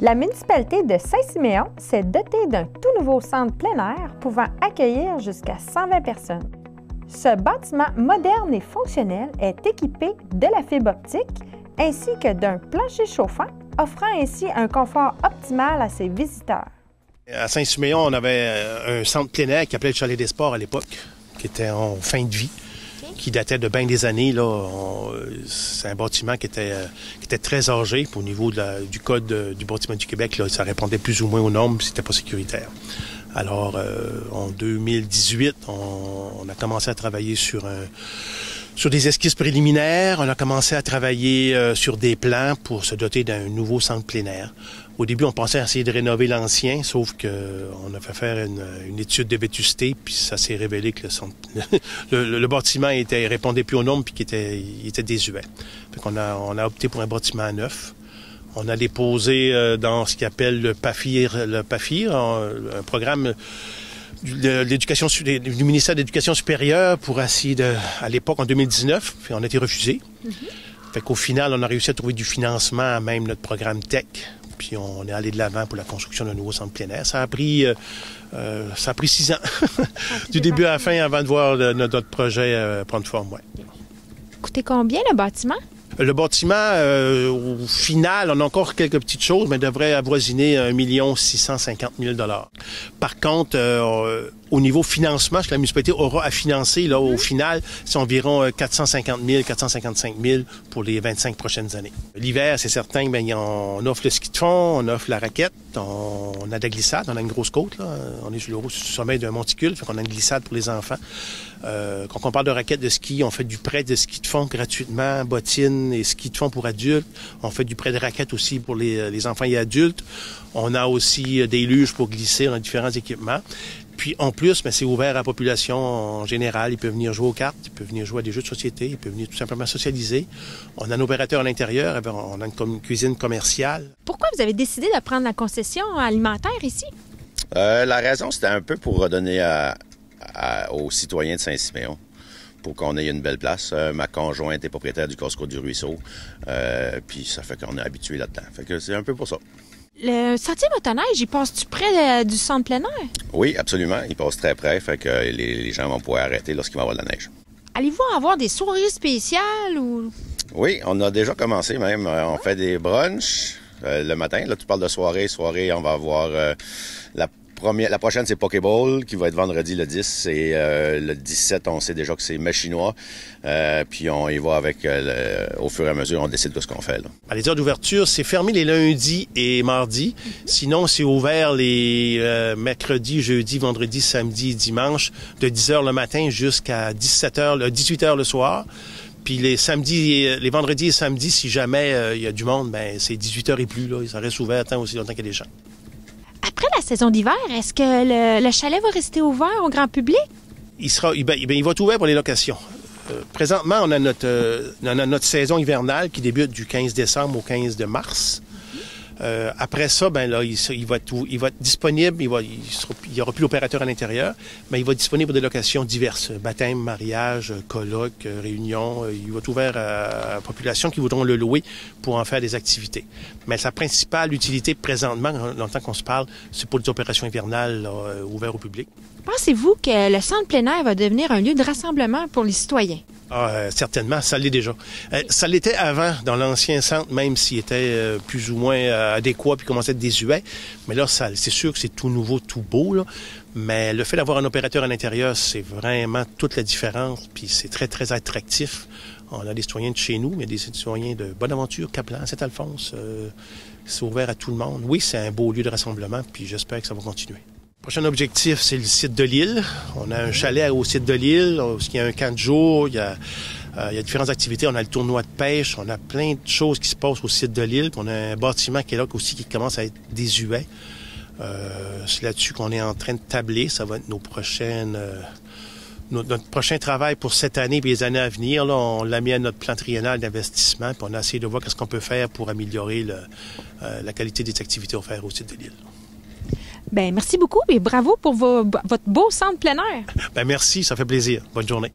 La municipalité de Saint-Siméon s'est dotée d'un tout nouveau centre plein air pouvant accueillir jusqu'à 120 personnes. Ce bâtiment moderne et fonctionnel est équipé de la fibre optique ainsi que d'un plancher chauffant, offrant ainsi un confort optimal à ses visiteurs. À Saint-Siméon, on avait un centre plein air qui appelait le Chalet des Sports à l'époque, qui était en fin de vie, qui datait de bien des années. C'est un bâtiment qui était très âgé. Au niveau du code du bâtiment du Québec, là, ça répondait plus ou moins aux normes, puis c'était pas sécuritaire. Alors, en 2018, on a commencé à travailler sur des esquisses préliminaires. On a commencé à travailler sur des plans pour se doter d'un nouveau centre plein air. Au début, on pensait essayer de rénover l'ancien, sauf qu'on a fait faire une étude de vétusté, puis ça s'est révélé que le bâtiment répondait plus aux normes, puis qu'il était désuet. Fait qu'on a opté pour un bâtiment neuf. On a déposé dans ce qu'ils appellent le PAFIR, un programme du ministère de l'Éducation supérieure pour essayer à l'époque, en 2019, puis on a été refusé. Fait qu'au final, on a réussi à trouver du financement à même notre programme TEC, puis on est allé de l'avant pour la construction d'un nouveau centre plein air. Ça a pris 6 ans, du début à la fin, avant de voir notre projet prendre forme. Ouais. Coûtait combien le bâtiment? Le bâtiment, au final, on a encore quelques petites choses, mais devrait avoisiner 1 650 000 $. Par contre, au niveau financement, ce que la municipalité aura à financer, là, au final, c'est environ 450 000, 455 000 pour les 25 prochaines années. L'hiver, c'est certain, on offre le ski de fond, on offre la raquette, on a de la glissade, on a une grosse côte, là. On est sur le sommet d'un monticule, fait qu'on a une glissade pour les enfants. Quand on parle de raquettes de ski, on fait du prêt de ski de fond gratuitement, bottines et ski de fond pour adultes. On fait du prêt de raquettes aussi pour les enfants et adultes. On a aussi des luges pour glisser, on a différents équipements. Puis en plus, c'est ouvert à la population en général. Ils peuvent venir jouer aux cartes, ils peuvent venir jouer à des jeux de société, ils peuvent venir tout simplement socialiser. On a un opérateur à l'intérieur, on a une cuisine commerciale. Pourquoi vous avez décidé de prendre la concession alimentaire ici? La raison, c'était un peu pour redonner aux citoyens de Saint-Siméon, pour qu'on ait une belle place. Ma conjointe est propriétaire du Costco du Ruisseau, puis ça fait qu'on est habitué là-dedans. Fait que c'est un peu pour ça. Le sentier motoneige, il passe-tu près du centre plein air? Oui, absolument. Il passe très près, fait que les gens vont pouvoir arrêter lorsqu'il va y avoir de la neige. Allez-vous avoir des soirées spéciales ou... Oui, on a déjà commencé même. On fait des brunchs le matin. Là, tu parles de soirée. On va avoir la prochaine, c'est Pokéball, qui va être vendredi le 10. Et le 17, on sait déjà que c'est mets chinois. Puis on y va avec, au fur et à mesure, on décide de ce qu'on fait. Là. Les heures d'ouverture, c'est fermé les lundis et mardis. Sinon, c'est ouvert les mercredis, jeudis, vendredis, samedis et dimanches, de 10h le matin jusqu'à 18h le soir. Puis les vendredis et samedis, si jamais il y a du monde, c'est 18h et plus. Là, ça reste ouvert tant aussi longtemps qu'il y a des gens. Après la saison d'hiver, est-ce que le chalet va rester ouvert au grand public? Il va être ouvert pour les locations. Présentement, on a notre saison hivernale qui débute du 15 décembre au 15 de mars. Après ça, il va être disponible, il n'y aura plus l'opérateur à l'intérieur, mais il va être disponible pour des locations diverses. Baptême, mariage, colloques, réunions. Il va être ouvert à la population qui voudront le louer pour en faire des activités. Mais sa principale utilité présentement, longtemps qu'on se parle, c'est pour les opérations hivernales ouvertes au public. Pensez-vous que le centre plein air va devenir un lieu de rassemblement pour les citoyens? Certainement, ça l'est déjà. Ça l'était avant, dans l'ancien centre, même s'il était plus ou moins adéquat puis commençait à être désuet. Mais là, c'est sûr que c'est tout nouveau, tout beau, là. Mais le fait d'avoir un opérateur à l'intérieur, c'est vraiment toute la différence. Puis c'est très, très attractif. On a des citoyens de chez nous, mais des citoyens de Bonaventure, Caplan, Saint-Alphonse. C'est ouvert à tout le monde. Oui, c'est un beau lieu de rassemblement, puis j'espère que ça va continuer. Le prochain objectif, c'est le site de l'île. On a un chalet au site de l'île, il y a un camp de jour, il y a différentes activités. On a le tournoi de pêche, on a plein de choses qui se passent au site de l'île. On a un bâtiment qui est là aussi qui commence à être désuet. C'est là-dessus qu'on est en train de tabler. Ça va être notre prochain travail pour cette année et les années à venir. Là, on l'a mis à notre plan triennal d'investissement, puis on a essayé de voir ce qu'on peut faire pour améliorer la qualité des activités offertes au site de l'île. Merci beaucoup et bravo pour votre beau centre plein air. Merci, ça fait plaisir. Bonne journée.